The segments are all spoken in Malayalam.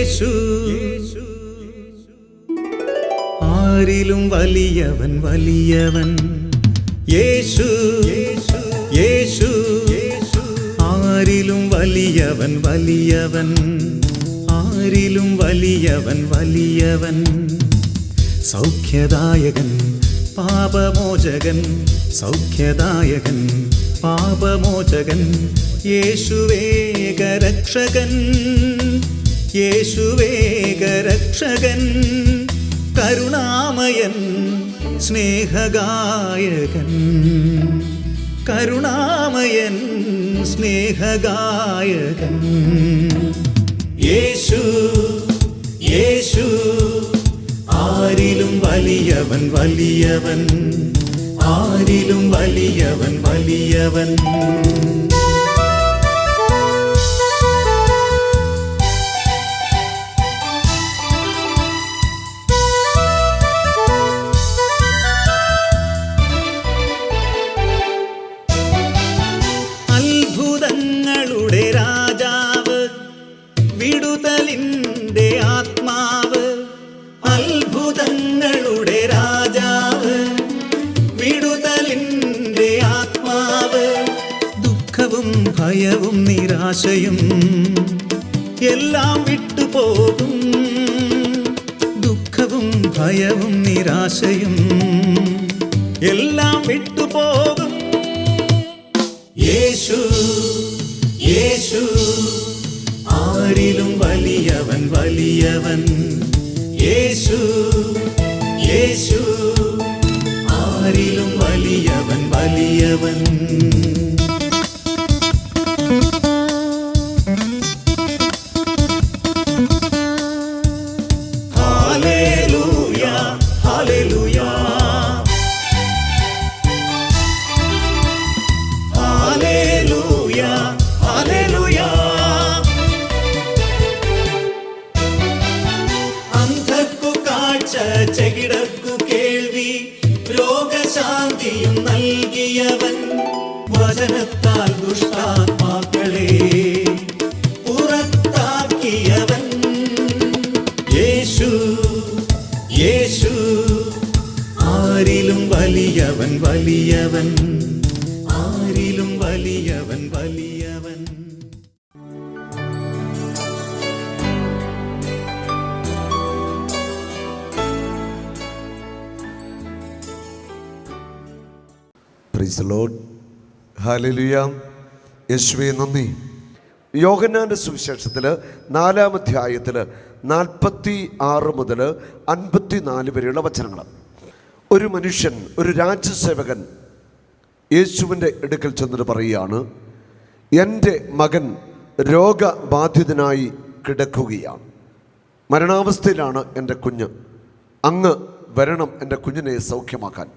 യേശു ആരിലും വലിയവൻ വലിയവൻ യേശു യേശു ആരിലും വലിയവൻ വലിയവൻ ആരിലും വലിയവൻ വലിയവൻ സൗഖ്യദായകൻ പാപമോചകൻ സൗഖ്യദായകൻ പാപമോചകൻ യേശുവേകരക്ഷകൻ യേശുവേകരക്ഷകൻ കരുണാമയൻ സ്നേഹഗായകൻ കരുണാമയൻ സ്നേഹഗായകൻ യേശു യേശു ആരിലും വലിയവൻ വലിയവൻ ആരിലും വലിയവൻ വലിയവൻ അത്ഭുതങ്ങളുടെ രാജാവ് വിടുതലിൻ്റെ ആത്മാവ് അത്ഭുതങ്ങളുടെ രാജാവ് വിടുതലിൻ്റെ ആത്മാവ് ദുഃഖവും ഭയവും നിരാശയും എല്ലാം വിട്ടുപോകും ദുഃഖവും ഭയവും നിരാശയും എല്ലാം വിട്ടുപോകും യേശു യേശു ആരിലും വലിയവൻ വലിയവൻ യേശു യേശു ആരിലും വലിയവൻ വലിയവൻ ഹല്ലേലൂയ ഹല്ലേലൂയ ഹല്ലേലൂയ ഹല്ലേലൂയ അന്ധർക്കു കാഴ്ച ചെകിടർക്കു കേൾവി രോഗശാന്തിയും നൽകിയവൻ വചനത്താൽ ദുഷ്ടാത്മാക്കളെ പുറത്താക്കിയവൻ യേശു യേശു ആരിലും വലിയവൻ വലിയവൻ ആരിലും വലിയവൻ വലിയവൻ പ്രൈസ് ദി ലോർഡ്. ഹല്ലേലൂയ. യേശുവേ നന്ദി. യോഹന്നാന്റെ സുവിശേഷത്തിൽ 4-ാം അധ്യായത്തിൽ 46 മുതൽ 54 വരെയുള്ള വചനങ്ങൾ. ഒരു മനുഷ്യൻ, ഒരു രാജ്യസേവകൻ യേശുവിൻ്റെ അടുക്കൽ ചെന്നിട്ട് പറയുകയാണ്, എൻ്റെ മകൻ രോഗബാധിതനായി കിടക്കുകയാണ്, മരണാവസ്ഥയിലാണ് എൻ്റെ കുഞ്ഞ്, അങ്ങ് വരണം എൻ്റെ കുഞ്ഞിനെ സൗഖ്യമാക്കാൻ.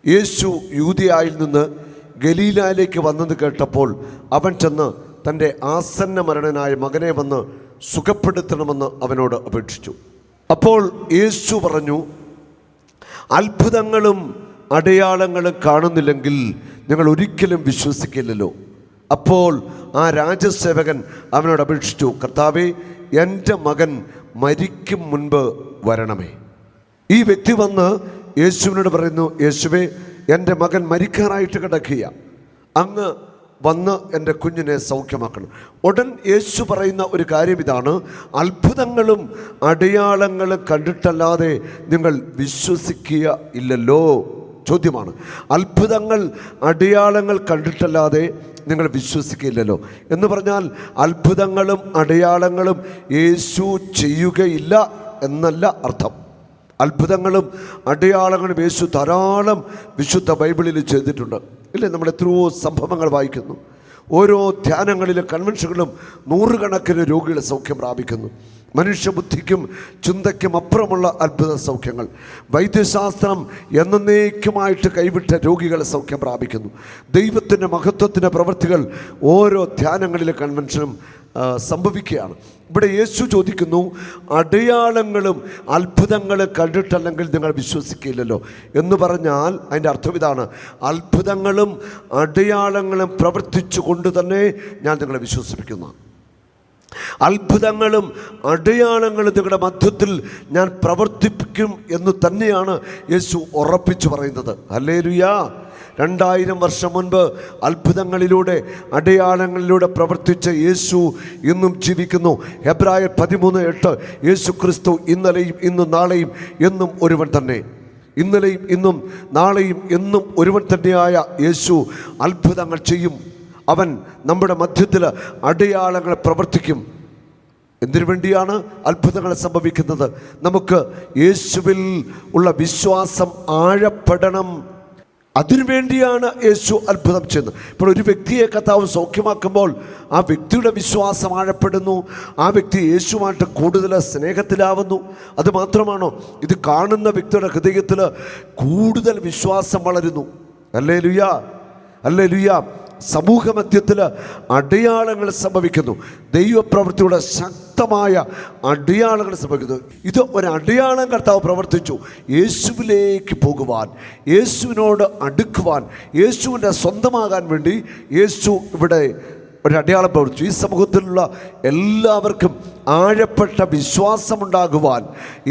യേശു യൂദയായിൽ നിന്ന് ഗലീലയിലേക്ക് വന്നത് കേട്ടപ്പോൾ അവൻ ചെന്ന് തൻ്റെ ആസന്ന മരണനായ മകനെ വന്ന് സുഖപ്പെടുത്തണമെന്ന് അവനോട് അപേക്ഷിച്ചു. അപ്പോൾ യേശു പറഞ്ഞു, അത്ഭുതങ്ങളും അടയാളങ്ങളും കാണുന്നില്ലെങ്കിൽ നിങ്ങൾ ഒരിക്കലും വിശ്വസിക്കില്ലല്ലോ. അപ്പോൾ ആ രാജസേവകൻ അവനോട് അപേക്ഷിച്ചു, കർത്താവേ, എൻ്റെ മകൻ മരിക്കും മുൻപ് വരണമേ. ഈ വ്യക്തി വന്ന് യേശുവിനോട് പറയുന്നു, യേശുവേ, എൻ്റെ മകൻ മരിക്കാറായിട്ട് കിടക്കുക, അങ്ങ് വന്ന് എൻ്റെ കുഞ്ഞിനെ സൗഖ്യമാക്കണം. ഉടൻ യേശു പറയുന്ന ഒരു കാര്യം ഇതാണ്, അത്ഭുതങ്ങളും അടയാളങ്ങളും കണ്ടിട്ടല്ലാതെ നിങ്ങൾ വിശ്വസിക്കുക ഇല്ലല്ലോ. ചോദ്യമാണ്, അത്ഭുതങ്ങൾ അടയാളങ്ങൾ കണ്ടിട്ടല്ലാതെ നിങ്ങൾ വിശ്വസിക്കില്ലല്ലോ എന്ന് പറഞ്ഞാൽ അത്ഭുതങ്ങളും അടയാളങ്ങളും യേശു ചെയ്യുകയില്ല എന്നല്ല അർത്ഥം. അത്ഭുതങ്ങളും അടയാളങ്ങളും യേശു ധാരാളം വിശുദ്ധ ബൈബിളിൽ ചെയ്തിട്ടുണ്ട്. ഇല്ലേ, നമ്മൾ എത്രയോ സംഭവങ്ങൾ വായിക്കുന്നു. ഓരോ ധ്യാനങ്ങളിലും കൺവെൻഷനുകളും നൂറുകണക്കിന് രോഗികളെ സൗഖ്യം പ്രാപിക്കുന്നു. മനുഷ്യബുദ്ധിക്കും ചിന്തയ്ക്കും അപ്പുറമുള്ള അത്ഭുത സൗഖ്യങ്ങൾ. വൈദ്യശാസ്ത്രം എന്നേക്കുമായിട്ട് കൈവിട്ട രോഗികളെ സൗഖ്യം പ്രാപിക്കുന്നു. ദൈവത്തിൻ്റെ മഹത്വത്തിൻ്റെ പ്രവൃത്തികൾ ഓരോ ധ്യാനങ്ങളിലെ കൺവെൻഷനും സംഭവിക്കുകയാണ്. ഇവിടെ യേശു ചോദിക്കുന്നു, അടയാളങ്ങളും അത്ഭുതങ്ങളും കണ്ടിട്ടല്ലെങ്കിൽ നിങ്ങൾ വിശ്വസിക്കില്ലല്ലോ എന്ന് പറഞ്ഞാൽ അതിൻ്റെ അർത്ഥം ഇതാണ്, അത്ഭുതങ്ങളും അടയാളങ്ങളും പ്രവർത്തിച്ചു കൊണ്ട് തന്നെ ഞാൻ നിങ്ങളെ വിശ്വസിപ്പിക്കുന്നു. അത്ഭുതങ്ങളും അടയാളങ്ങളും നിങ്ങളുടെ മധ്യത്തിൽ ഞാൻ പ്രവർത്തിപ്പിക്കും എന്ന് തന്നെയാണ് യേശു ഉറപ്പിച്ചു പറയുന്നത്. ഹല്ലേലൂയാ. 2000 വർഷം മുൻപ് അത്ഭുതങ്ങളിലൂടെ അടയാളങ്ങളിലൂടെ പ്രവർത്തിച്ച യേശു ഇന്നും ജീവിക്കുന്നു. ഹെബ്രായർ 13:8 യേശു ക്രിസ്തു ഇന്നലെയും ഇന്നും നാളെയും എന്നും ഒരുവൻ തന്നെ. ഇന്നലെയും ഇന്നും നാളെയും എന്നും ഒരുവൻ തന്നെയായ യേശു അത്ഭുതങ്ങൾ ചെയ്യും. അവൻ നമ്മുടെ മധ്യത്തിൽ അടയാളങ്ങൾ പ്രവർത്തിക്കും. എന്തിനു വേണ്ടിയാണ് അത്ഭുതങ്ങൾ സംഭവിക്കുന്നത്? നമുക്ക് യേശുവിൽ ഉള്ള വിശ്വാസം ആഴപ്പെടണം. അതിനുവേണ്ടിയാണ് യേശു അത്ഭുതം ചെയ്യുന്നത്. ഇപ്പോൾ ഒരു വ്യക്തിയെ കർത്താവ് സൗഖ്യമാക്കുമ്പോൾ ആ വ്യക്തിയുടെ വിശ്വാസം ആഴപ്പെടുന്നു. ആ വ്യക്തി യേശുവായിട്ട് കൂടുതൽ സ്നേഹത്തിലാവുന്നു. അതുമാത്രമാണോ, ഇത് കാണുന്ന വ്യക്തിയുടെ ഹൃദയത്തിൽ കൂടുതൽ വിശ്വാസം വളരുന്നു. ഹല്ലേലൂയാ, ഹല്ലേലൂയാ. സമൂഹ മധ്യത്തിൽ അടയാളങ്ങൾ സംഭവിക്കുന്നു. ദൈവപ്രവൃത്തിയുടെ ശക്തമായ അടയാളങ്ങൾ സംഭവിക്കുന്നു. ഇത് ഒരു അടയാളം കർത്താവ് പ്രവർത്തിച്ചു. യേശുവിലേക്ക് പോകുവാൻ, യേശുവിനോട് അടുക്കുവാൻ, യേശുവിൻ്റെ സ്വന്തമാകാൻ വേണ്ടി യേശു ഇവിടെ ഒരു അടയാളം പ്രവർത്തിച്ചു. ഈ സമൂഹത്തിലുള്ള എല്ലാവർക്കും ആഴപ്പെട്ട വിശ്വാസമുണ്ടാകുവാൻ,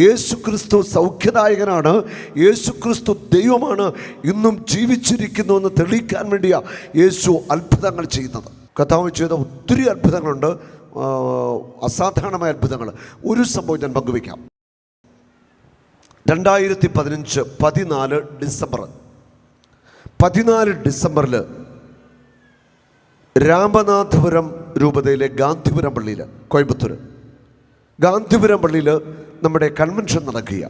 യേശു ക്രിസ്തു സൗഖ്യദായകനാണ്, യേശു ക്രിസ്തു ദൈവമാണ്, ഇന്നും ജീവിച്ചിരിക്കുന്നു എന്ന് തെളിയിക്കാൻ വേണ്ടിയാണ് യേശു അത്ഭുതങ്ങൾ ചെയ്യുന്നത്. കർത്താവ് ചെയ്ത ഒത്തിരി അത്ഭുതങ്ങളുണ്ട്, അസാധാരണമായ അത്ഭുതങ്ങൾ. ഒരു സംഭവം ഞാൻ പങ്കുവയ്ക്കാം. 2015 14 ഡിസംബറിൽ രാമനാഥപുരം രൂപതയിലെ ഗാന്ധിപുരം പള്ളിയിൽ, കോയമ്പത്തൂർ ഗാന്ധിപുരം പള്ളിയിൽ നമ്മുടെ കൺവെൻഷൻ നടക്കുക.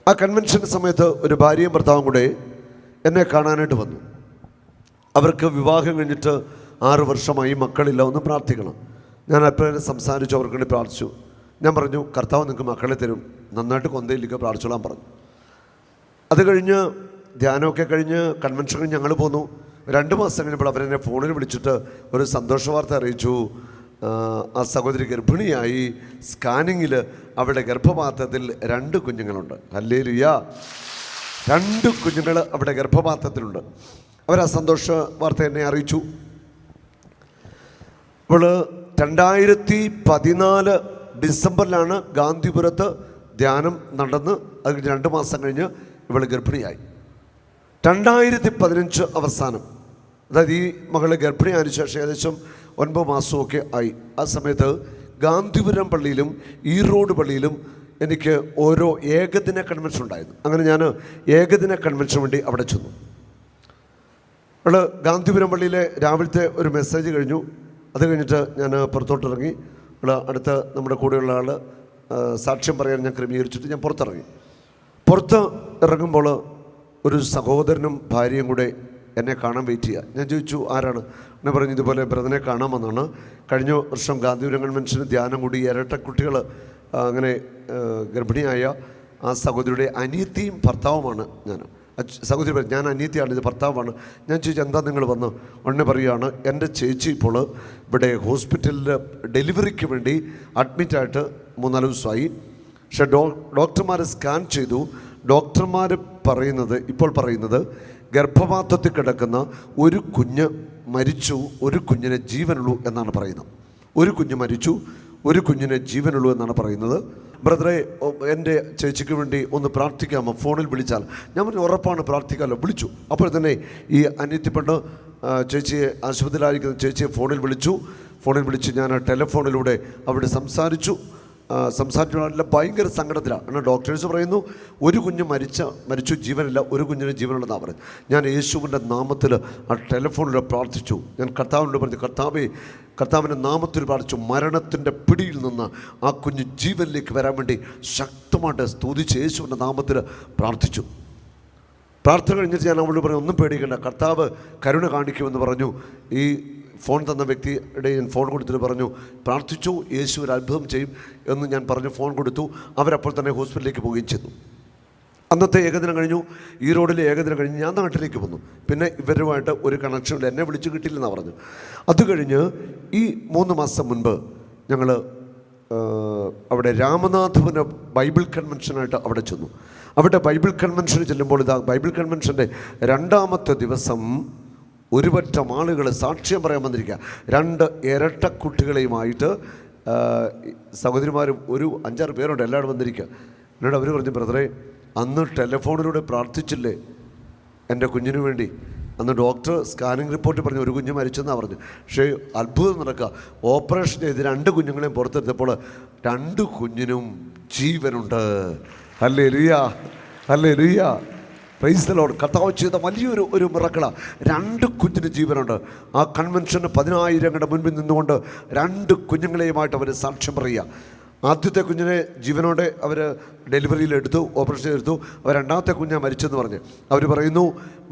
ആ കൺവെൻഷൻ സമയത്ത് ഒരു ഭാര്യയും ഭർത്താവും കൂടെ എന്നെ കാണാനായിട്ട് വന്നു. അവർക്ക് വിവാഹം കഴിഞ്ഞിട്ട് 6 വർഷമായി, മക്കളില്ല, ഒന്ന് പ്രാർത്ഥിക്കണം. ഞാൻ അപ്പോഴും സംസാരിച്ചു, അവർക്ക് വേണ്ടി പ്രാർത്ഥിച്ചു. ഞാൻ പറഞ്ഞു, കർത്താവ് നിങ്ങൾക്ക് മക്കളെ തരും, നന്നായിട്ട് കൊന്തയിലേക്ക് പ്രാർത്ഥിച്ചോളാൻ പറഞ്ഞു. അത് കഴിഞ്ഞ് ധ്യാനമൊക്കെ കഴിഞ്ഞ് കൺവെൻഷൻ കഴിഞ്ഞ് ഞങ്ങൾ പോന്നു. 2 മാസം കഴിഞ്ഞപ്പോൾ അവരെന്നെ ഫോണിൽ വിളിച്ചിട്ട് ഒരു സന്തോഷ വാർത്ത അറിയിച്ചു. ആ സഹോദരി ഗർഭിണിയായി. സ്കാനിങ്ങിൽ അവരുടെ ഗർഭപാത്രത്തിൽ 2 കുഞ്ഞുങ്ങളുണ്ട്. ഹല്ലേലൂയാ. 2 കുഞ്ഞുങ്ങൾ അവിടെ ഗർഭപാത്രത്തിലുണ്ട്. അവരാ സന്തോഷ വാർത്ത എന്നെ അറിയിച്ചു. അപ്പോൾ 2014 ഡിസംബറിലാണ് ഗാന്ധിപുരത്ത് ധ്യാനം നടന്ന് അത് 2 മാസം കഴിഞ്ഞ് ഇവൾ ഗർഭിണിയായി. 2015 അവസാനം, അതായത് ഈ മകളെ ഗർഭിണിയായതിനു ശേഷം ഏകദേശം 9 മാസമൊക്കെ ആയി. ആ സമയത്ത് ഗാന്ധിപുരം പള്ളിയിലും ഈറോഡ് പള്ളിയിലും എനിക്ക് ഓരോ ഏകദിന കൺവെൻഷൻ ഉണ്ടായിരുന്നു. അങ്ങനെ ഞാൻ ഏകദിന കൺവെൻഷൻ വേണ്ടി അവിടെ ചെന്നു. അവൾ ഗാന്ധിപുരം പള്ളിയിലെ രാവിലത്തെ ഒരു മെസ്സേജ് കഴിഞ്ഞു. അത് കഴിഞ്ഞിട്ട് ഞാൻ പുറത്തോട്ടിറങ്ങി. അവൾ അടുത്ത് നമ്മുടെ കൂടെയുള്ള ആൾ സാക്ഷ്യം പറയാൻ ഞാൻ ക്രമീകരിച്ചിട്ട് ഞാൻ പുറത്തിറങ്ങി. പുറത്ത് ഇറങ്ങുമ്പോൾ ഒരു സഹോദരനും ഭാര്യയും കൂടെ എന്നെ കാണാൻ വെയിറ്റ് ചെയ്യുക. ഞാൻ ചോദിച്ചു, ആരാണ്? എന്നെ പറഞ്ഞു, ഇതുപോലെ ബ്രദറിനെ കാണാമെന്നാണ്. കഴിഞ്ഞ വർഷം ഗാന്ധിപുരം കൺവെൻഷന് ധ്യാനം കൂടി ഇരട്ട കുട്ടികൾ അങ്ങനെ ഗർഭിണിയായ ആ സഹോദരിയുടെ അനിയത്തിയും ഭർത്താവുമാണ് ഞാൻ. സഹോദരി പറഞ്ഞു, ഞാൻ അനിയത്തിയാണ്, ഇത് ഭർത്താവാണ്. ഞാൻ ചോദിച്ചു, എന്താ നിങ്ങൾ വന്ന്? ഉടനെ പറയുകയാണ്, എൻ്റെ ചേച്ചി ഇപ്പോൾ ഇവിടെ ഹോസ്പിറ്റലിൽ ഡെലിവറിക്ക് വേണ്ടി അഡ്മിറ്റായിട്ട് 3-4 ദിവസമായി. പക്ഷേ ഡോക്ടർമാർ സ്കാൻ ചെയ്തു. ഡോക്ടർമാർ ഇപ്പോൾ പറയുന്നത് ഗർഭപാത്രത്തിൽ കിടക്കുന്ന ഒരു കുഞ്ഞ് മരിച്ചു, ഒരു കുഞ്ഞിനെ ജീവനുള്ളൂ എന്നാണ് പറയുന്നത്. ഒരു കുഞ്ഞ് മരിച്ചു, ഒരു കുഞ്ഞിനെ ജീവനുള്ളൂ എന്നാണ് പറയുന്നത്. ബ്രദറെ, എൻ്റെ ചേച്ചിക്ക് വേണ്ടി ഒന്ന് പ്രാർത്ഥിക്കാമോ? ഫോണിൽ വിളിച്ചാൽ. ഞാൻ പറഞ്ഞു, ഉറപ്പാണ്, പ്രാർത്ഥിക്കാമല്ലോ. വിളിച്ചു. അപ്പോൾ തന്നെ ഈ അനിയത്തിപ്പെട്ട് ചേച്ചിയെ, ആശുപത്രിയിലായിരിക്കുന്ന ചേച്ചിയെ ഫോണിൽ വിളിച്ചു. ഞാൻ ടെലിഫോണിലൂടെ അവിടെ സംസാരിച്ചു. സംസാരിച്ചുള്ള ഭയങ്കര സങ്കടത്തിലാണ്. എന്നാൽ ഡോക്ടേഴ്സ് പറയുന്നു, ഒരു കുഞ്ഞ് മരിച്ചു, ജീവനില്ല, ഒരു കുഞ്ഞിന് ജീവനുള്ളതാണ് പറയുന്നത്. ഞാൻ യേശുവിൻ്റെ നാമത്തിൽ ആ ടെലിഫോണിൽ പ്രാർത്ഥിച്ചു. ഞാൻ കർത്താവിനോട് പറഞ്ഞു, കർത്താവിൻ്റെ നാമത്തിൽ പ്രാർത്ഥിച്ചു. മരണത്തിൻ്റെ പിടിയിൽ നിന്ന് ആ കുഞ്ഞ് ജീവനിലേക്ക് വരാൻ വേണ്ടി ശക്തമായിട്ട് സ്തുതിച്ച് യേശുവിൻ്റെ നാമത്തിൽ പ്രാർത്ഥിച്ചു. പ്രാർത്ഥന കഴിഞ്ഞിട്ട് ഞാൻ അവളോട് പറഞ്ഞു, ഒന്നും പേടിക്കണ്ട, കർത്താവ് കരുണ കാണിക്കുമെന്ന് പറഞ്ഞു. ഈ ഫോൺ തന്ന വ്യക്തിയുടെ ഞാൻ ഫോൺ കൊടുത്തിട്ട് പറഞ്ഞു, പ്രാർത്ഥിച്ചു, യേശു ഒരു അത്ഭുതം ചെയ്യും എന്ന് ഞാൻ പറഞ്ഞു. ഫോൺ കൊടുത്തു. അവരപ്പോൾ തന്നെ ഹോസ്പിറ്റലിലേക്ക് പോവുകയും ചെയ്തു. അന്നത്തെ ഏകദിനം കഴിഞ്ഞു. ഈ റോഡിലെ ഏകദിനം കഴിഞ്ഞ് ഞാൻ നാട്ടിലേക്ക് വന്നു. പിന്നെ ഇവരുമായിട്ട് ഒരു കണക്ഷനില്ല, എന്നെ വിളിച്ചു കിട്ടില്ലെന്നാണ് പറഞ്ഞു. അത് കഴിഞ്ഞ് ഈ 3 മാസം മുൻപ് ഞങ്ങൾ അവിടെ രാമനാഥപുരം ബൈബിൾ കൺവെൻഷനായിട്ട് അവിടെ ചെന്നു. അവിടെ ബൈബിൾ കൺവെൻഷന് ചെല്ലുമ്പോൾ ബൈബിൾ കൺവെൻഷൻ്റെ 2ാമത്തെ ദിവസം ഒരുപറ്റം ആളുകൾ സാക്ഷ്യം പറയാൻ വന്നിരിക്കുക. 2 ഇരട്ടക്കുട്ടികളെയുമായിട്ട് സഹോദരിമാരും ഒരു 5-6 പേരുണ്ട്, എല്ലാവരും വന്നിരിക്കുക. എന്നോട് അവർ പറഞ്ഞു, ബ്രദറെ, അന്ന് ടെലിഫോണിലൂടെ പ്രാർത്ഥിച്ചില്ലേ എൻ്റെ കുഞ്ഞിന് വേണ്ടി? അന്ന് ഡോക്ടർ സ്കാനിങ് റിപ്പോർട്ട് പറഞ്ഞു ഒരു കുഞ്ഞ് മരിച്ചെന്നാണ് പറഞ്ഞു. പക്ഷേ അത്ഭുതം നടക്കുക, ഓപ്പറേഷൻ ചെയ്ത് 2 കുഞ്ഞുങ്ങളെയും പുറത്തെടുത്തപ്പോൾ 2 കുഞ്ഞിനും ജീവനുണ്ട്. Hallelujah, hallelujah, praise the Lord. കർത്താവ് ചെയ്ത വലിയൊരു മിറക്കിളാണ്. 2 കുഞ്ഞിന് ജീവനുണ്ട്. ആ കൺവെൻഷന് 10,000 മുൻപിൽ നിന്നുകൊണ്ട് 2 കുഞ്ഞുങ്ങളെയുമായിട്ട് അവർ സാക്ഷ്യം പറയുക. ആദ്യത്തെ കുഞ്ഞിനെ ജീവനോടെ അവർ ഡെലിവറിയിലെടുത്തു, ഓപ്പറേഷൻ എടുത്തു. അവർ 2ാമത്തെ കുഞ്ഞാണ് മരിച്ചെന്ന് പറഞ്ഞ് അവർ പറയുന്നു,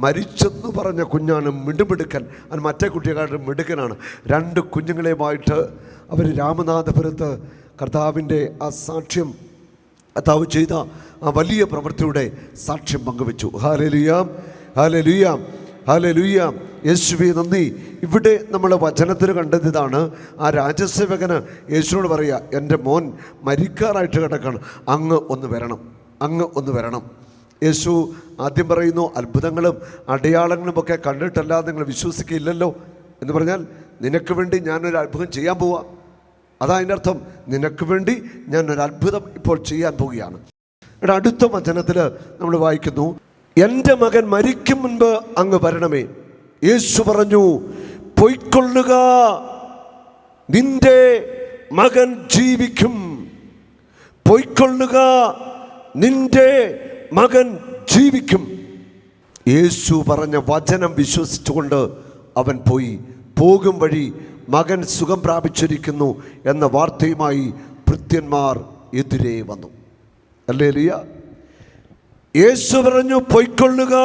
മരിച്ചെന്ന് പറഞ്ഞ കുഞ്ഞാണ് മിടുമിടുക്കൻ, അത് മറ്റേ കുട്ടിയെക്കാളും മിടുക്കനാണ്. 2 കുഞ്ഞുങ്ങളെയുമായിട്ട് അവർ രാമനാഥപുരത്ത് കർത്താവിൻ്റെ ആ സാക്ഷ്യം, കർത്താവ് ചെയ്ത ആ വലിയ പ്രവൃത്തിയുടെ സാക്ഷ്യം പങ്കുവെച്ചു. ഹല്ലേലൂയ, ഹല്ലേലൂയ, ഹല്ലേലൂയ, യേശുവേ നന്ദി. ഇവിടെ നമ്മൾ വചനത്തിൽ കണ്ടതാണ്, ആ രാജസേവകന് യേശുവിനോട് പറയുക, എൻ്റെ മോൻ മരിക്കാറായിട്ട് കിടക്കണം, അങ്ങ് ഒന്ന് വരണം, അങ്ങ് ഒന്ന് വരണം. യേശു ആദ്യം പറയുന്നു, അത്ഭുതങ്ങളും അടയാളങ്ങളും ഒക്കെ കണ്ടിട്ടല്ലാതെ നിങ്ങൾ വിശ്വസിക്കില്ലല്ലോ എന്ന് പറഞ്ഞാൽ, നിനക്ക് വേണ്ടി ഞാനൊരു അത്ഭുതം ചെയ്യാൻ പോവാം. അതാ അതിൻ്റെ അർത്ഥം, നിനക്ക് വേണ്ടി ഞാനൊരു അത്ഭുതം ഇപ്പോൾ ചെയ്യാൻ പോവുകയാണ്. ഇവിടെ അടുത്ത വചനത്തിൽ നമ്മൾ വായിക്കുന്നു, എൻ്റെ മകൻ മരിക്കും മുൻപ് അങ്ങ് വരണമേ. യേശു പറഞ്ഞു, പൊയ്ക്കൊള്ളുക, നിന്റെ മകൻ ജീവിക്കും. പൊയ്ക്കൊള്ളുക, നിന്റെ മകൻ ജീവിക്കും. യേശു പറഞ്ഞ വചനം വിശ്വസിച്ചുകൊണ്ട് അവൻ പോയി. പോകും വഴി മകൻ സുഖം പ്രാപിച്ചിരിക്കുന്നു എന്ന വാർത്തയുമായി ഭൃത്യന്മാർ എതിരെ വന്നു. ഹല്ലേലൂയ. യേശു പറഞ്ഞു, പൊയ്ക്കൊള്ളുക,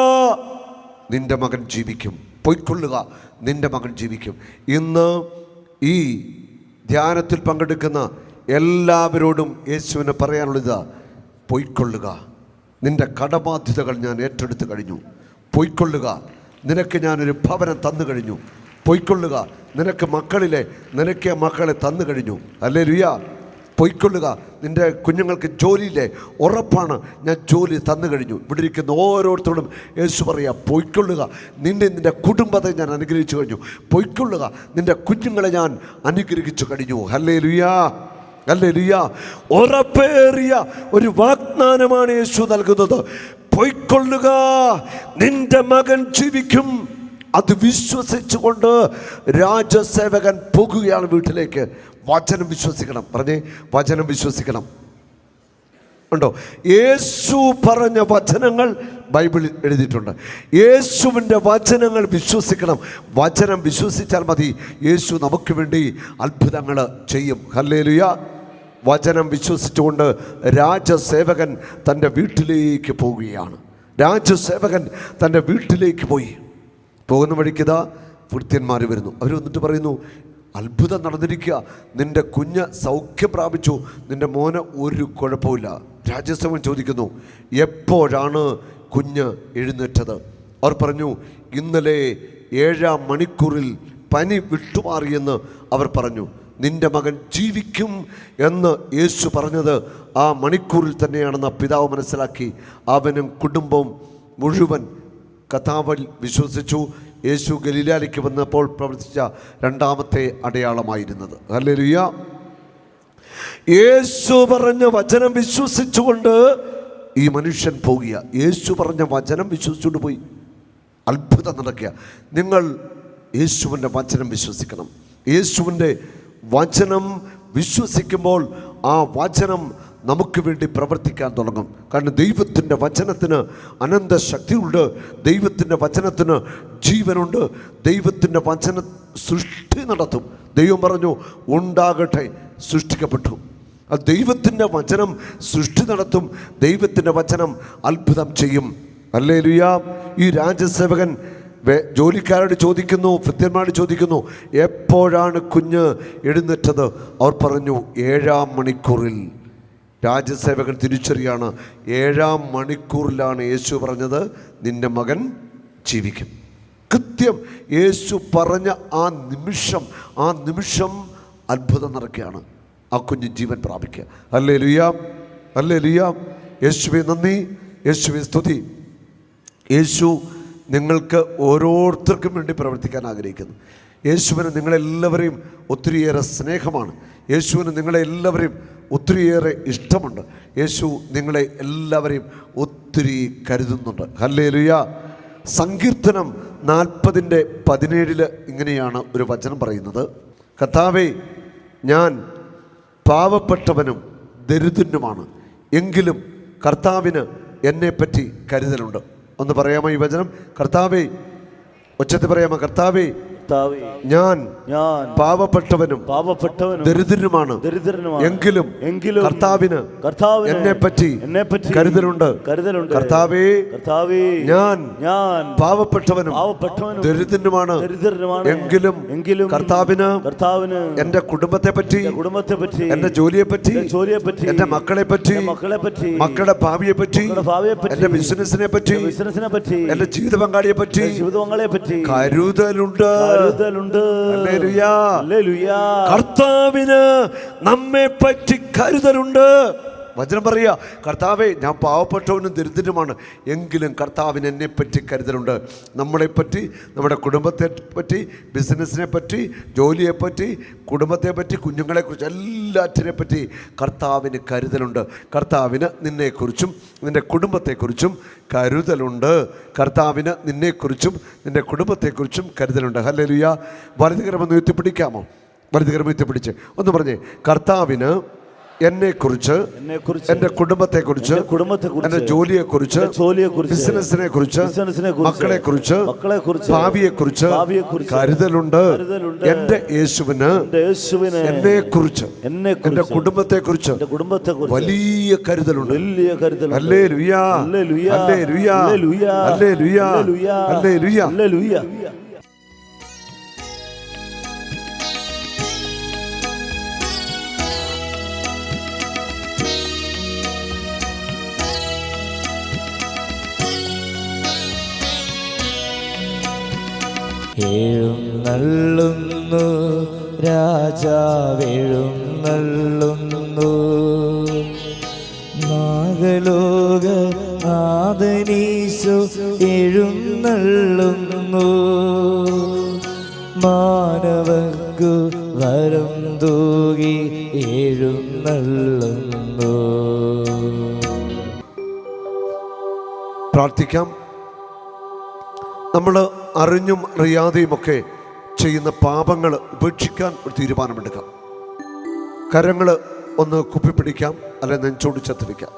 നിന്റെ മകൻ ജീവിക്കും. പൊയ്ക്കൊള്ളുക, നിന്റെ മകൻ ജീവിക്കും. ഇന്ന് ഈ ധ്യാനത്തിൽ പങ്കെടുക്കുന്ന എല്ലാവരോടും യേശുവിന് പറയാനുള്ളത്, പൊയ്ക്കൊള്ളുക, നിന്റെ കടബാധ്യതകൾ ഞാൻ ഏറ്റെടുത്ത് കഴിഞ്ഞു. പൊയ്ക്കൊള്ളുക, നിനക്ക് ഞാനൊരു ഭവനം തന്നു കഴിഞ്ഞു. പൊയ്ക്കൊള്ളുക, നിനക്ക് മക്കളെ തന്നു കഴിഞ്ഞു. ഹല്ലേലൂയ. പൊയ്ക്കൊള്ളുക, നിൻ്റെ കുഞ്ഞുങ്ങൾക്ക് ജോലിയില്ലേ, ഉറപ്പാണ്, ഞാൻ ജോലി തന്നു കഴിഞ്ഞു. ഇവിടെ ഇരിക്കുന്ന ഓരോരുത്തരോടും യേശു പറയുക, പൊയ്ക്കൊള്ളുക, നിന്റെ കുടുംബത്തെ ഞാൻ അനുഗ്രഹിച്ചു കഴിഞ്ഞു. പൊയ്ക്കൊള്ളുക, നിൻ്റെ കുഞ്ഞുങ്ങളെ ഞാൻ അനുഗ്രഹിച്ചു കഴിഞ്ഞു. Hallelujah, hallelujah. ഉറപ്പേറിയ ഒരു വാഗ്ദാനമാണ് യേശു നൽകുന്നത്. പൊയ്ക്കൊള്ളുക, നിന്റെ മകൻ ജീവിക്കും. അത് വിശ്വസിച്ചുകൊണ്ട് രാജസേവകൻ പോകുകയാണ് വീട്ടിലേക്ക്. വചനം വിശ്വസിക്കണം. പറഞ്ഞേ, വചനം വിശ്വസിക്കണം. ഉണ്ടോ? യേശു പറഞ്ഞ വചനങ്ങൾ ബൈബിളിൽ എഴുതിയിട്ടുണ്ട്. യേശുവിൻ്റെ വചനങ്ങൾ വിശ്വസിക്കണം. വചനം വിശ്വസിച്ചാൽ മതി, യേശു നമുക്ക് വേണ്ടി അത്ഭുതങ്ങൾ ചെയ്യും. ഹല്ലേലൂയ. വചനം വിശ്വസിച്ചുകൊണ്ട് രാജസേവകൻ തൻ്റെ വീട്ടിലേക്ക് പോവുകയാണ്. രാജസേവകൻ തൻ്റെ വീട്ടിലേക്ക് പോയി. പോകുന്ന വഴിക്കിതാ ഭൃത്യന്മാർ വരുന്നു. അവർ വന്നിട്ട് പറയുന്നു, അത്ഭുതം നടന്നിരിക്കുക, നിൻ്റെ കുഞ്ഞ് സൗഖ്യം പ്രാപിച്ചു, നിൻ്റെ മോന് ഒരു കുഴപ്പമില്ല. രാജസേവകൻ ചോദിക്കുന്നു, എപ്പോഴാണ് കുഞ്ഞ് എഴുന്നേറ്റത്? അവർ പറഞ്ഞു, ഇന്നലെ 7-ാം മണിക്കൂറിൽ പനി വിട്ടുമാറിയെന്ന് അവർ പറഞ്ഞു. നിൻ്റെ മകൻ ജീവിക്കും എന്ന് യേശു പറഞ്ഞത് ആ മണിക്കൂറിൽ തന്നെയാണെന്ന് പിതാവ് മനസ്സിലാക്കി അവനും കുടുംബവും മുഴുവൻ കഥാവിൽ വിശ്വസിച്ചു. യേശു ഗലീലയിലേക്ക് വന്നപ്പോൾ പ്രവർത്തിച്ച 2ാമത്തെ അടയാളമായിരുന്നത്. ഹല്ലേലൂയ. യേശു പറഞ്ഞ വചനം വിശ്വസിച്ചുകൊണ്ട് ഈ മനുഷ്യൻ പോകുക. യേശു പറഞ്ഞ വചനം വിശ്വസിച്ചുകൊണ്ട് പോയി. അത്ഭുതം നടക്കുക. നിങ്ങൾ യേശുവിൻ്റെ വചനം വിശ്വസിക്കണം. യേശുവിൻ്റെ വചനം വിശ്വസിക്കുമ്പോൾ ആ വചനം നമുക്ക് വേണ്ടി പ്രവർത്തിക്കാൻ തുടങ്ങും. കാരണം ദൈവത്തിൻ്റെ വചനത്തിന് അനന്ത ശക്തിയുണ്ട്. ദൈവത്തിൻ്റെ വചനത്തിന് ജീവനുണ്ട്. ദൈവത്തിൻ്റെ വചന സൃഷ്ടി നടത്തും. ദൈവം പറഞ്ഞു, ഉണ്ടാകട്ടെ, സൃഷ്ടിക്കപ്പെട്ടു. ആ ദൈവത്തിൻ്റെ വചനം സൃഷ്ടി നടത്തും. ദൈവത്തിൻ്റെ വചനം അത്ഭുതം ചെയ്യും. ഹല്ലേലൂയ. ഈ രാജസേവകൻ ജോലിക്കാരോട് ചോദിക്കുന്നു, ഭൃത്യന്മാരോട് ചോദിക്കുന്നു, എപ്പോഴാണ് കുഞ്ഞ് എഴുന്നേറ്റത്? അവർ പറഞ്ഞു, 7-ാം മണിക്കൂറിൽ. രാജസേവകൻ തിരിച്ചറിയാണ്, 7-ാം മണിക്കൂറിലാണ് യേശു പറഞ്ഞത്, നിന്റെ മകൻ ജീവിക്കും. കൃത്യം യേശു പറഞ്ഞ ആ നിമിഷം അത്ഭുതം നടക്കുകയാണ്. ആ കുഞ്ഞ് ജീവൻ പ്രാപിക്കുക. ഹല്ലേലൂയ, ഹല്ലേലൂയ. യേശുവേ നന്ദി, യേശുവേ സ്തുതി. യേശു നിങ്ങൾക്ക് ഓരോരുത്തർക്കും വേണ്ടി പ്രവർത്തിക്കാൻ ആഗ്രഹിക്കുന്നു. യേശുവിന് നിങ്ങളെല്ലാവരെയും ഒത്തിരിയേറെ സ്നേഹമാണ്. യേശുവിന് നിങ്ങളെല്ലാവരെയും ഒത്തിരിയേറെ ഇഷ്ടമുണ്ട്. യേശു നിങ്ങളെ എല്ലാവരെയും ഒത്തിരി കരുതുന്നുണ്ട്. ഹല്ലേലൂയ. സങ്കീർത്തനം 40:17 ഇങ്ങനെയാണ് ഒരു വചനം പറയുന്നത്: കർത്താവേ, ഞാൻ പാവപ്പെട്ടവനും ദരിദ്രനുമാണ്, എങ്കിലും കർത്താവിന് എന്നെപ്പറ്റി കരുതലുണ്ട്. ഒന്ന് പറയാമോ ഈ വചനം? കർത്താവേ, ഉച്ചത്തിൽ പറയാമോ? കർത്താവേ, ഞാൻ പാവപ്പെട്ടവനും ദരിദ്രനുമാണ്, എങ്കിലും കർത്താവിന് എന്നെപ്പറ്റി കരുതലുണ്ട്. കർത്താവേ, ഞാൻ പാവപ്പെട്ടവനും ദരിദ്രനുമാണ്, എങ്കിലും കർത്താവിന് എന്റെ കുടുംബത്തെ പറ്റി, എന്റെ ജോലിയെ പറ്റി, എന്റെ മക്കളെ പറ്റി, മക്കളുടെ ഭാവിയെ പറ്റി, എന്റെ ബിസിനസിനെ പറ്റി, എന്റെ ജീവിത പങ്കാളിയെ പറ്റി കരുതലുണ്ട്. കർത്താവിന് നമ്മെ പറ്റി കരുതലുണ്ട്. വചനം പറയാ, കർത്താവേ, ഞാൻ പാവപ്പെട്ടവനും ദരിദ്രനുമാണ്, എങ്കിലും കർത്താവിന് എന്നെപ്പറ്റി കരുതലുണ്ട്. നമ്മളെപ്പറ്റി, നമ്മുടെ കുടുംബത്തെ പറ്റി, ബിസിനസ്സിനെ പറ്റി, ജോലിയെപ്പറ്റി, കുടുംബത്തെപ്പറ്റി, കുഞ്ഞുങ്ങളെക്കുറിച്ച്, എല്ലാറ്റിനെ പറ്റി കർത്താവിന് കരുതലുണ്ട്. കർത്താവിന് നിന്നെക്കുറിച്ചും നിൻ്റെ കുടുംബത്തെക്കുറിച്ചും കരുതലുണ്ട്. കർത്താവിന് നിന്നെക്കുറിച്ചും നിൻ്റെ കുടുംബത്തെക്കുറിച്ചും കരുതലുണ്ട്. ഹല്ലേലൂയ. വലതുകരം ഉയർത്തിപ്പിടിക്കാമോ? വലതുകരം ഉയർത്തിപ്പിടിച്ച് ഒന്ന് പറഞ്ഞേ: കർത്താവിന് എന്നെക്കുറിച്ച്, എന്റെ കുടുംബത്തെക്കുറിച്ച്, എന്റെ ജോലിയെക്കുറിച്ച്, ബിസിനസിനെ കുറിച്ച്, മക്കളെക്കുറിച്ച്, ഭാവിയെക്കുറിച്ച് കരുതലുണ്ട്. എന്റെ യേശുവിന് എന്നെക്കുറിച്ച്, എന്റെ കുടുംബത്തെക്കുറിച്ച് വലിയ കരുതലുണ്ട്. ഹല്ലേലൂയ, ഹല്ലേലൂയ, ഹല്ലേലൂയ, ഹല്ലേലൂയ. എഴുന്നള്ളുന്നു രാജാവെഴുന്നള്ളുന്നു, നാഗലോക നാഥനീശോ എഴുന്നള്ളുന്നു, മാനവർക്കു വരം തൂകി എഴുന്നള്ളുന്നു. പ്രാർത്ഥിക്കാം. നമ്മൾ അറിഞ്ഞും അറിയാതെയുമൊക്കെ ചെയ്യുന്ന പാപങ്ങൾ ഉപേക്ഷിക്കാൻ ഒരു തീരുമാനമെടുക്കാം. കരങ്ങൾ ഒന്ന് കുപ്പിപ്പിടിക്കാം, അല്ലെ നെഞ്ചോട് ചേർത്ത് വയ്ക്കാം.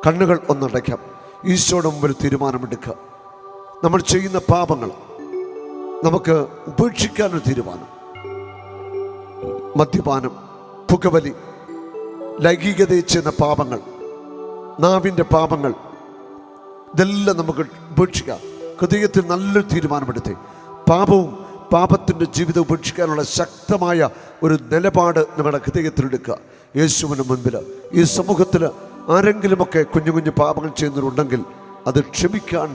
കണ്ണുകൾ ഒന്നടയ്ക്കാം. ഈശോയുടെ മുമ്പിൽ തീരുമാനമെടുക്കുക. നമ്മൾ ചെയ്യുന്ന പാപങ്ങൾ നമുക്ക് ഉപേക്ഷിക്കാനൊരു തീരുമാനം. മദ്യപാനം, പുകവലി, ലൈംഗികതയിൽ ചെയ്യുന്ന പാപങ്ങൾ, നാവിൻ്റെ പാപങ്ങൾ, ഇതെല്ലാം നമുക്ക് ഉപേക്ഷിക്കാം. ഹൃദയത്തിൽ നല്ലൊരു തീരുമാനമെടുത്തേ പാപവും പാപത്തിൻ്റെ ജീവിതം ഉപേക്ഷിക്കാനുള്ള ശക്തമായ ഒരു നിലപാട് നിങ്ങളുടെ ഹൃദയത്തിലെടുക്കുക. യേശുവിന് മുൻപിൽ, ഈ സമൂഹത്തിൽ ആരെങ്കിലുമൊക്കെ കുഞ്ഞു കുഞ്ഞു പാപങ്ങൾ ചെയ്യുന്നവരുണ്ടെങ്കിൽ അത് ക്ഷമിക്കാൻ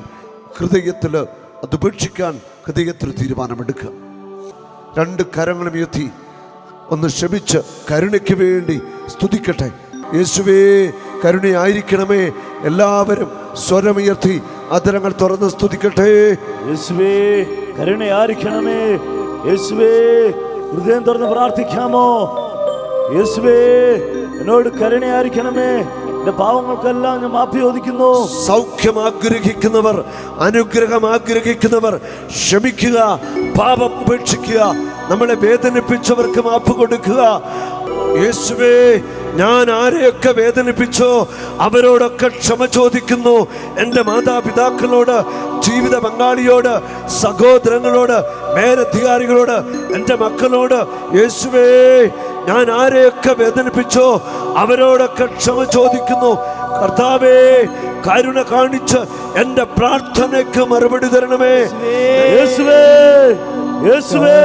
ഹൃദയത്തിൽ, അത് ഉപേക്ഷിക്കാൻ ഹൃദയത്തിൽ തീരുമാനമെടുക്കുക. രണ്ട് കരങ്ങളും ഉയർത്തി ഒന്ന് ക്ഷമിച്ച് കരുണയ്ക്ക് വേണ്ടി സ്തുതിക്കട്ടെ. യേശുവേ, കരുണയായിരിക്കണമേ. എല്ലാവരും സ്വരമുയർത്തി അധരങ്ങൾ തുറന്ന് സ്തുതിക്കട്ടെ. യേശുവേ, കരുണയായിരിക്കണമേ. യേശുവേ, ഹൃദയം തുറന്ന് പ്രാർത്ഥിക്കാമോ? യേശുവേ, എന്നോട് കരുണയായിരിക്കണമേ. എന്റെ പാവങ്ങൾക്കെല്ലാം ഞാൻ മാപ്പി ചോദിക്കുന്നു. സൗഖ്യം ആഗ്രഹിക്കുന്നവർ, അനുഗ്രഹം ആഗ്രഹിക്കുന്നവർ ക്ഷമിക്കുക, പാപം ഉപേക്ഷിക്കുക, നമ്മളെ വേദനിപ്പിച്ചവർക്ക് മാപ്പ് കൊടുക്കുക. യേശുവേ, ഞാൻ ആരെയൊക്കെ വേദനിപ്പിച്ചോ അവരോടൊക്കെ ക്ഷമ ചോദിക്കുന്നു. എൻ്റെ മാതാപിതാക്കളോട്, ജീവിത പങ്കാളിയോട്, സഹോദരങ്ങളോട്, മേലധികാരികളോട്, എൻ്റെ മക്കളോട്, യേശുവേ, ഞാൻ ആരെയൊക്കെ വേദനിപ്പിച്ചോ അവരോടൊക്കെ ക്ഷമ ചോദിക്കുന്നു. കർത്താവേ, കരുണ കാണിച്ച് എൻ്റെ പ്രാർത്ഥനയ്ക്ക് മറുപടി തരണമേ. യേശുവേ, യേശുവേ,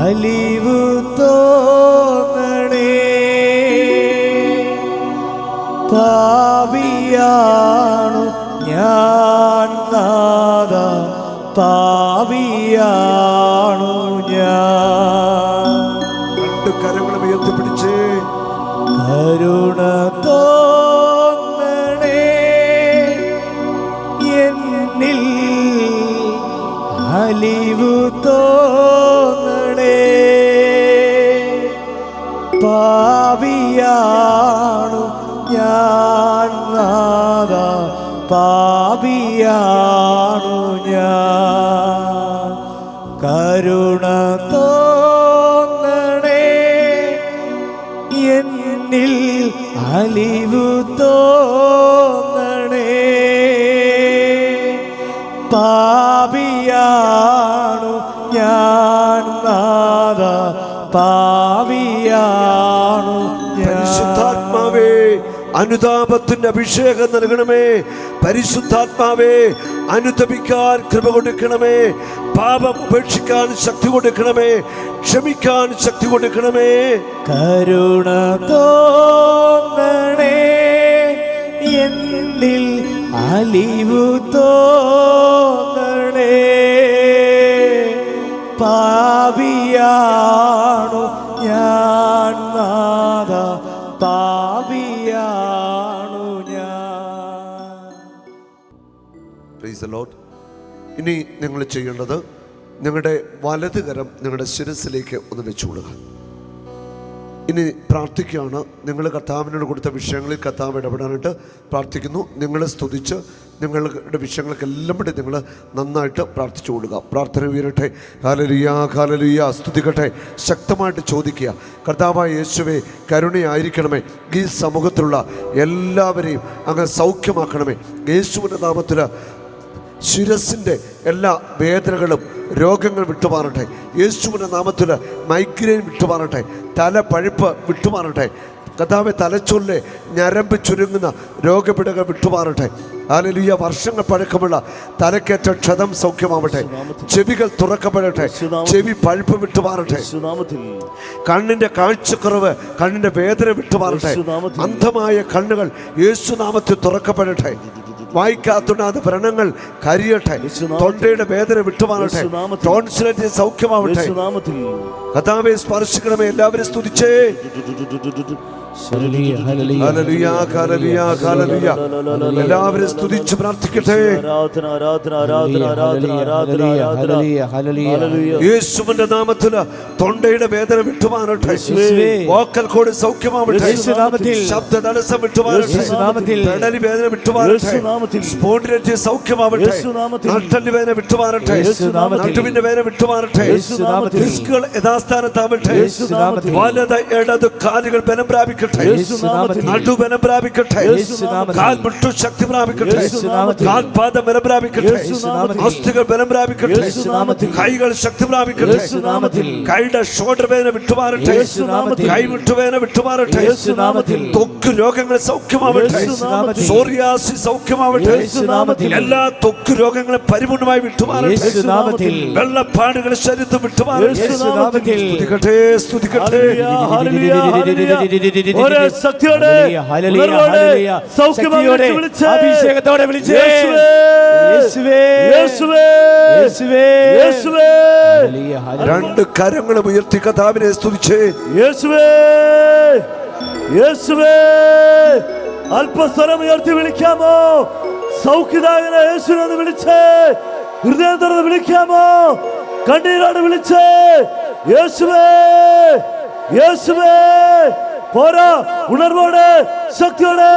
അലിവു തോന്നണേ, പാപിയാണു ഞാൻ നാഥ, പാപിയാണു ഞാൻ. രണ്ട് കരങ്ങളും ഉയർത്തിപ്പിടിച്ച് പാപിയാണു ഞാൻ നാഥ, പാപിയാണു ഞാൻ. കരുണ തോന്നണേ, എന്നിൽ അലിവു തോന്നണേ. പാപിയാണു ഞാൻ നാഥ, പാപിയാണു ഞാൻ. പരിശുദ്ധാത്മാവേ, അനുതാപത്തിന്റെ അഭിഷേകം നൽകണമേ. പരിശുദ്ധാത്മാവേ, അനുതപിക്കാൻ കൃപ കൊടുക്കണമേ. പാപം ഉപേക്ഷിക്കാൻ ശക്തി കൊടുക്കണമേ. ക്ഷമിക്കാൻ ശക്തി കൊടുക്കണമേ. കരുണ തോന്നണേ, എന്നിൽ അലിവു തോന്നണേ. പാപിയാണു ഞാൻ നാഥ, പാപിയാണു ഞാൻ. Praise the Lord. ഇനി നിങ്ങൾ ചെയ്യേണ്ടത്, നിങ്ങളുടെ വലത് കരം നിങ്ങളുടെ ശിരസിലേക്ക് ഒന്ന് വെച്ചുകൊള്ളുക. ഇനി പ്രാർത്ഥിക്കുകയാണ്. നിങ്ങൾ കർത്താവിനോട് കൊടുത്ത വിഷയങ്ങളിൽ കർത്താവ് ഇടപെടാനായിട്ട് പ്രാർത്ഥിക്കുന്നു. നിങ്ങൾ സ്തുതിച്ച് നിങ്ങളുടെ വിഷയങ്ങൾക്കെല്ലാം കൂടി നിങ്ങൾ നന്നായിട്ട് പ്രാർത്ഥിച്ചു കൊടുക്കുക. പ്രാർത്ഥന ഉയരട്ടെ. Hallelujah, hallelujah. സ്തുതിക്കട്ടെ. ശക്തമായിട്ട് ചോദിക്കുക, കർത്താവായ യേശുവേ, കരുണയായിരിക്കണമേ. ഈ സമൂഹത്തിലുള്ള എല്ലാവരെയും അങ്ങ് സൗഖ്യമാക്കണമേ. യേശുവിൻ്റെ നാമത്തിൽ ശിരസിൻ്റെ എല്ലാ വേദനകളും രോഗങ്ങൾ വിട്ടുമാറട്ടെ. യേശുവിൻ്റെ നാമത്തിൽ മൈഗ്രെയിൻ വിട്ടുമാറട്ടെ. തലപ്പഴുപ്പ് വിട്ടുമാറട്ടെ. കർത്താവേ, തലച്ചൊല്ല് ഞരമ്പ് ചുരുങ്ങുന്ന രോഗപിടകൾ വിട്ടുമാറട്ടെ. ഹല്ലേലൂയ. വർഷങ്ങൾ പഴക്കമുള്ള തലക്കേറ്റ ക്ഷതം സൗഖ്യമാവട്ടെ. ചെവികൾ തുറക്കപ്പെടട്ടെ. ചെവി പഴുപ്പ് വിട്ടുമാറട്ടെ. കണ്ണിന്റെ കാഴ്ചക്കുറവ്, കണ്ണിന്റെ വേദന വിട്ടുമാറട്ടെ. അന്ധമായ കണ്ണുകൾ യേശുനാമത്തിൽ തുറക്കപ്പെടട്ടെ. വായിക്കാത്തുണ്ടാകുന്ന വ്രണങ്ങൾ കരിയട്ടെ. തൊണ്ടയുടെ വേദന വിട്ടുമാറട്ടെ. ടോൺസിലൈറ്റിസ് സൗഖ്യമാവട്ടെ. കർത്താവേ, സ്പർശിക്കണമേ. എല്ലാവരും സ്തുതിച്ചേ. എല്ലാവരും സ്തുതിച്ച് പ്രാർത്ഥിക്കട്ടെ. യേശുവിന്റെ നാമത്തില് തൊണ്ടയുടെ വേദന വിട്ടുമാറട്ടെ. Vocal code സൗഖ്യമാവട്ടെ. ശബ്ദ തടസ്സം വിട്ടുമാറട്ടെ. പെടലി വേദന വിട്ടുമാറട്ടെ. സ്പോണ്ടിലൈറ്റിസ് സൗഖ്യമാവട്ടെ. നട്ടല് വേദന വിട്ടുമാറട്ടെ. നട്ടുവിന്റെ വേദന വിട്ടുമാറട്ടെ. ഡിസ്കുകൾ യഥാസ്ഥാനത്താവട്ടെ. വലത് ഇടത് കാലുകൾ ബലം പ്രാപിക്കട്ടെ. നടുബലം പ്രാപിക്കട്ടെ. കാൽമുട്ടു ശക്തി പ്രാപിക്കട്ടെ. കാൽപാദം ബലം പ്രാപിക്കട്ടെ. അസ്ഥികൾ ബലം പ്രാപിക്കട്ടെ. കൈകൾ ശക്തി പ്രാപിക്കട്ടെ. കൈയുടെ ഷോൾഡർ വേദന വിട്ടുമാറട്ടെ. കൈമുട്ടുവേദന വിട്ടുമാറട്ടെ. ത്വക്ക് രോഗങ്ങൾ സൗഖ്യമാവട്ടെ. സോറിയാസിസ് സൗഖ്യമാവട്ടെ. എല്ലാ ത്വക്ക് രോഗങ്ങളും പരിപൂർണമായി വിട്ടുമാറട്ടെ. വെള്ളപ്പാടുകൾ ശരീരത്തിൽ വിട്ടുമാറട്ടെ. സ്തുതിക്കട്ടെ, സ്തുതിക്കട്ടെ. അഭിഷേകത്തോടെ വിളിച്ചേ. രണ്ട് കരങ്ങളും ഉയർത്തി കർത്താവിനെ സ്തുതിച്ചേ. യേശുവേ, യേശുവേ. അല്പസ്വരം ഉയർത്തി വിളിക്കാമോ? സൗഖ്യദായകനെ യേശുവിനെ വിളിച്ചേ. ഹൃദയം തുറന്ന് വിളിക്കാമോ? കണ്ണീരോട് വിളിച്ചേ. യേശുവേ, യേശുവേ. പോരാ, ഉണർവോടെ ശക്തിയോടെ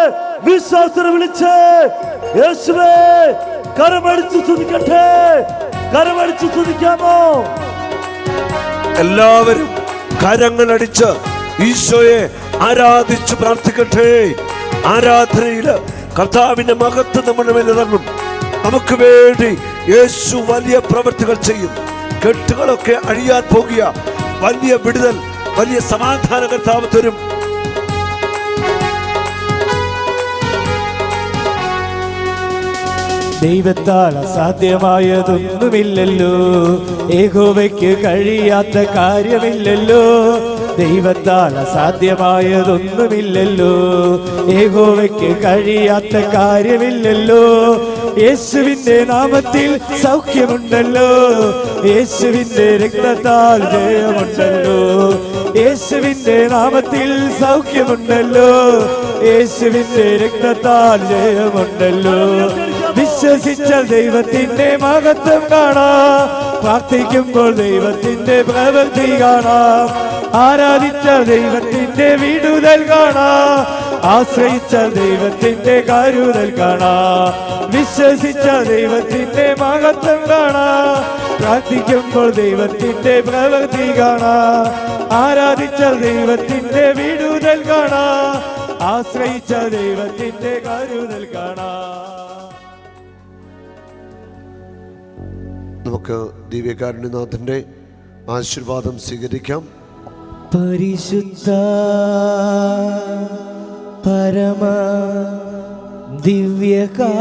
വിശ്വാസത്തോടെ വിളിച്ചേ. യേശുവേ. കരമടിച്ച് സ്തുതിക്കട്ടെ. കരമടിച്ച് സ്തുതിക്കാമോ? എല്ലാവരും കരങ്ങളടിച്ച് ഈശോയെ ആരാധിച്ച് പ്രാർത്ഥിക്കട്ടെ. ആരാധനയില് കർത്താവിന്റെ മഹത്വം നമ്മുടെ മേലിറങ്ങും. നമുക്ക് വേണ്ടി യേശു വലിയ പ്രവൃത്തികൾ ചെയ്യും. കെട്ടുകളൊക്കെ അഴിയാൻ പോകുക. വലിയ വിടുതൽ, വലിയ സമാധാന കർത്താവ് തരും. ദൈവത്താൽ അസാധ്യമായതൊന്നുമില്ലല്ലോ. യഹോവയ്ക്ക് കഴിയാത്ത കാര്യമില്ലല്ലോ. ദൈവത്താൽ അസാധ്യമായതൊന്നുമില്ലല്ലോ. യഹോവയ്ക്ക് കഴിയാത്ത കാര്യമില്ലല്ലോ. യേശുവിന്റെ നാമത്തിൽ സൗഖ്യമുണ്ടല്ലോ. യേശുവിന്റെ രക്തത്താൽ ജയമുണ്ടല്ലോ. യേശുവിന്റെ നാമത്തിൽ സൗഖ്യമുണ്ടല്ലോ. യേശുവിന്റെ രക്തത്താൽ ജയമുണ്ടല്ലോ. വിശ്വസിച്ചാൽ ദൈവത്തിന്റെ മഹത്വം കാണാം. പ്രാർത്ഥിക്കുമ്പോൾ ദൈവത്തിന്റെ പ്രവൃത്തി കാണാം. ആരാധിച്ച ദൈവത്തിന്റെ വിടുതൽ കാണാം, ആശ്രയിച്ച ദൈവത്തിന്റെ കരുതൽ കാണാം, വിശ്വസിച്ച ദൈവത്തിന്റെ മഹത്വം കാണാം, പ്രാർത്ഥിക്കുമ്പോൾ ദൈവത്തിന്റെ പ്രവൃത്തി കാണാം, ആരാധിച്ച ദൈവത്തിന്റെ വിടുതൽ കാണാം, ആശ്രയിച്ച ദൈവത്തിന്റെ കരുതൽ കാണാം. നമുക്ക് ദിവ്യകാരുണ്യനാഥന്റെ ആശീർവാദം സ്വീകരിക്കാം. പരിശുദ്ധ പരമ ദിവ്യകാരുണ്യത്തിനെ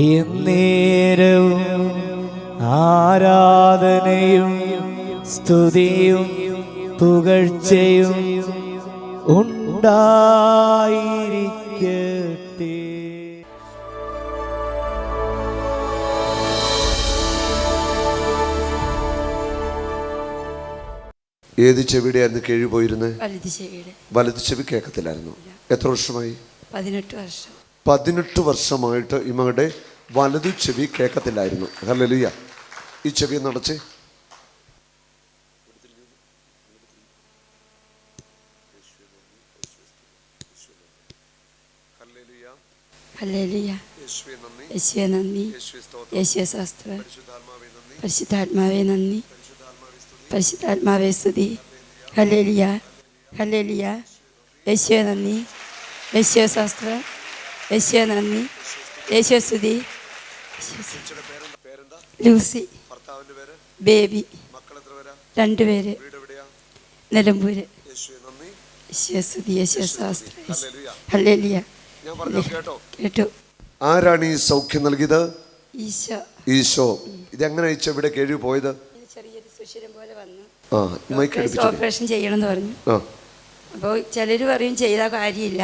എന്നേരവും ആരാധനയും സ്തുതിയും പുകഴ്ചയും ഉണ്ടായിരിക്കട്ടെ. ഏത് ചെവിയുടെയായിരുന്നു കേഴി പോയിരുന്നത്? വലത് ചെവി കേൾക്കത്തില്ലായിരുന്നു. എത്ര വർഷമായി? 18 വർഷം. 18 വർഷമായിട്ട് ഈ മകളുടെ വലതു ചെവി കേൾക്കത്തില്ലായിരുന്നു. ഹല്ലേലൂയ. ഈ ചെവി നടച്ചേ. ഹല്ലേലൂയ. യേശുവേ നന്ദി, യേശുവേ സ്തോത്രം, പരിശുദ്ധാത്മാവേ നന്ദി, പരിശുദ്ധാത്മാവേ സ്തുതി. ഹല്ലേലൂയ, ഹല്ലേലൂയ. യേശുവേ നന്ദി, യേശുവേ സ്തോത്രം, യേശുവേ നന്ദി, യേശുവേ സ്തുതി. ലൂസി, ബേബി, 2 പേര്, നിലമ്പൂര്. യേശുവേ സ്തുതി, യേശുവേ സ്തോത്രം. ഹല്ലേലൂയ. കേട്ടു. ആരാണ് ഈ സൗഖ്യം നൽകിയത്? ഈശോ. ഈശോ. ഇതെങ്ങനെ ഇവിടെ കേഴി പോയത്? ഓപ്പറേഷൻ ചെയ്യണമെന്ന് പറഞ്ഞു. അപ്പോൾ ചിലർ പറയും ചെയ്താൽ കാര്യമില്ല.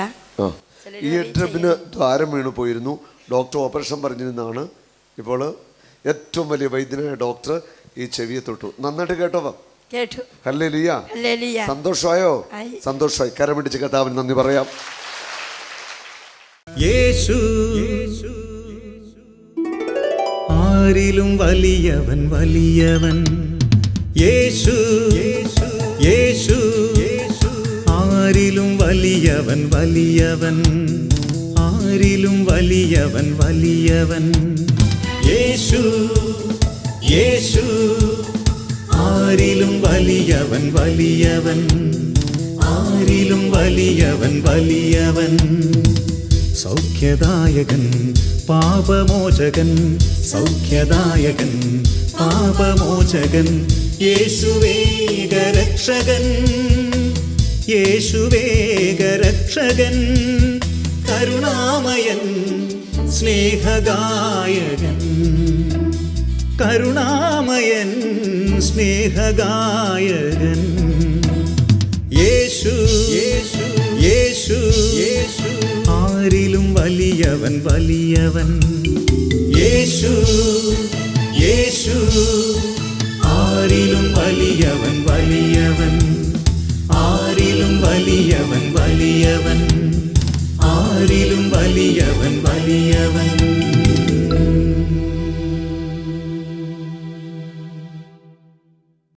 ഈ എഡ്രബിന് ദ്വാരം വീണു പോയിരുന്നു. ഡോക്ടർ ഓപ്പറേഷൻ പറഞ്ഞിരുന്നാണ്. ഇപ്പോൾ ഏറ്റവും വലിയ വൈദ്യനായ ഡോക്ടർ ഈ ചെവിയെ തൊട്ടു. നന്നായിട്ട് കേട്ടോ? കേട്ടു. ഹല്ലേലൂയ. സന്തോഷമായോ? സന്തോഷമായി. കരമിടിച്ച് കർത്താവിന് നന്ദി പറയാം. യേശു ആരിലും വലിയവൻ, വലിയവൻ. യേശു യേശു ആരിലും വലിയവൻ, വലിയവൻ. ആരിലും വലിയവൻ, വലിയവൻ. യേശു യേശു ആരിലും വലിയവൻ, വലിയവൻ. ആരിലും വലിയവൻ, വലിയവൻ. സൗഖ്യദായകൻ, പാപമോചകൻ, സൗഖ്യദായകൻ, പാപമോചകൻ. യേശുവേഗരക്ഷകൻ, യേശുവേഗരക്ഷകൻ. കരുണാമയൻ, സ്നേഹഗായകൻ, കരുണാമയൻ, സ്നേഹഗായകൻ. യേശു യേശു യേശു യേശു ആരിലും വലിയവൻ, വലിയവൻ. യേശു യേശു ആരിലും വലിയവൻ, വലിയവൻ. ആരിലും വലിയവൻ, വലിയവൻ. ആരിലും വലിയവൻ, വലിയവൻ.